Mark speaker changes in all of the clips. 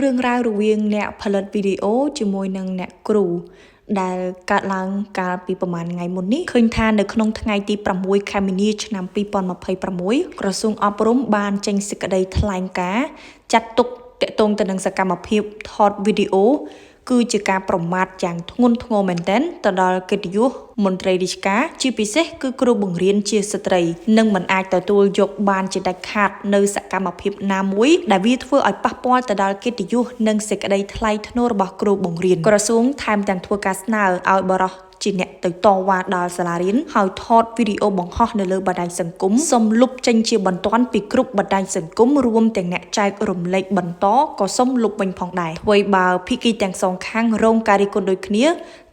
Speaker 1: រឿងរ៉ាវរវាងអ្នកផលិតវីដេអូជាមួយនឹងអ្នកគ្រូដែលកើតឡើងកាលពីប្រហែលថ្ងៃមុននេះឃើញថានៅក្នុងថ្ងៃទី6 ខែមីនាឆ្នាំ2026ក្រសួងអប់រំបានចេញសេចក្តីថ្លែងការណ៍ចាត់ទុកទាក់ទងទៅនឹងសកម្មភាពថតវីដេអូគឺជាការប្រមាថយ៉ាងធ្ងន់ធ្ងរមែនទែនទៅដល់កិត្តិយសមន្ត្រីរាជការជាពិសេសគឺគ្រូបង្រៀនជាស្ត្រីនិងមិនអាចទទួលយកបានជាដាច់ខាតនៅសកម្មភាពណាមួយដែលវាធ្វើឲ្យប៉ះពាល់ទៅដល់កិត្តិយសនិងសេចក្តីថ្លៃថ្នូររបស់គ្រូបង្រៀនក្រសួងថែមទាំងធ្វើការស្នើឲ្យបរិសុទ្ធជាអ្នកទៅតវ៉ាដល់សាលារៀនហើយថតវីដេអូបង្ហោះនៅលើបណ្ដាញសង្គមសូមលុបចេញជាបន្ទាន់ពីគ្រប់បណ្ដាញសង្គមរួមទាំងអ្នកចែករំលែកបន្តក៏សូមលុបវិញផងដែរធ្វើឲ្យបើភាគីទាំងសងខាងរងការរិះគន់ដូចគ្នា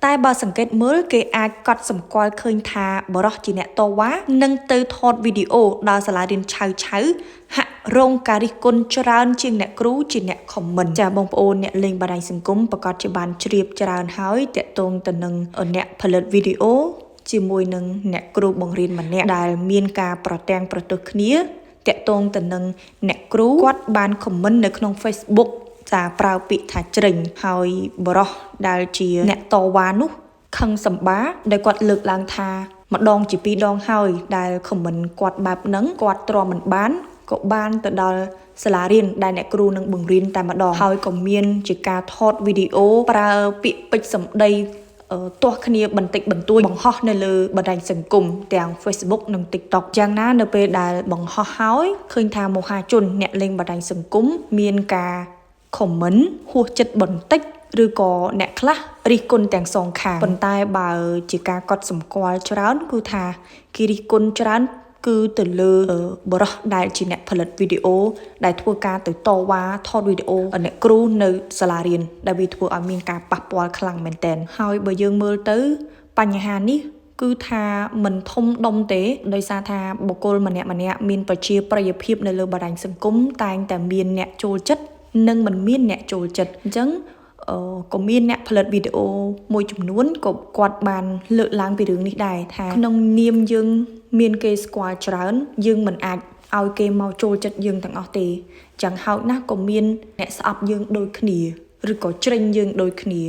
Speaker 1: តែបើសង្កេតមើលគេអាចកត់សម្គាល់ឃើញថាបរិសុទ្ធជាអ្នកតវ៉ានិងទៅថតវីដេអូដល់សាលារៀនឆៅហាក់រងការរិះគន់ច្រើនជាងអ្នកគ្រូជាអ្នកខមមិនចាបងប្អូនអ្នកលេងបណ្ដាញសង្គមប្រកាសជាបានជ្រាបច្រើនហើយតាក់ទងទៅនឹងអ្នកផលិតវីដេអូជាមួយនឹងអ្នកគ្រូបង្រៀនម្នាក់ដែលមានការប្រទាំងប្រទើសគ្នាតាក់ទងទៅនឹងអ្នកគ្រូគាត់បានខមមិននៅក្នុង Facebook ថាប្រើពាក្យថាជ្រិញហើយបរោះដែលជាអ្នកតវ៉ានោះខឹងសម្បាដែលគាត់លើកឡើងថាម្ដងជាពីរដងហើយដែលខមមិនគាត់បែបហ្នឹងគាត់ទ្រាំមិនបានក៏បានទៅដល់សាលារៀនដែលអ្នកគ្រូនឹងបង្រៀនតែម្ដងហើយក៏មានជាការថតវីដេអូប្រើពាក្យពេចន៍សម្ដីទាស់គ្នាបន្តិចបន្តួចបង្ហោះនៅលើបណ្ដាញសង្គមទាំង Facebook និង TikTok យ៉ាងណានៅពេលដែលបង្ហោះហើយឃើញថាមហាជនអ្នកលេងបណ្ដាញសង្គមមានការខមមិនហួសចិត្តបន្តិចឬក៏អ្នកខ្លះរិះគន់ទាំងសងខាងប៉ុន្តែបើជាការកត់សម្គាល់ច្រើនគឺថាគេរិះគន់ច្រើនគឺទៅលើបរិះដែលជាអ្នកផលិតវីដេអូដែលធ្វើការទៅតវ៉ាថតវីដេអូអ្នកគ្រូនៅសាលារៀនដែលវាធ្វើឲ្យមានការប៉ះពាល់ខ្លាំងមែនទែនហើយបើយើងមើលទៅបញ្ហានេះគឺថាមិនធំដុំទេដោយសារថាបុគ្គលម្នាក់មានប្រជាប្រិយភាពនៅលើបណ្ដាញសង្គមតែងតែមានអ្នកចូលចិត្តនិងមិនមានអ្នកចូលចិត្តអញ្ចឹងក៏មានអ្នកផលិតវីដេអូមួយចំនួនក៏គាត់បានលើកឡើងពីរឿងនេះដែរថាក្នុងនាមយើងមានគេស្គាល់ច្រើនយើងមិនអាចឲ្យគេមកចូលចិត្តយើងទាំងអស់ទេចឹងហោចណាស់ក៏មានអ្នកស្អប់យើងដូចគ្នាឬក៏ជ្រិញយើងដូចគ្នា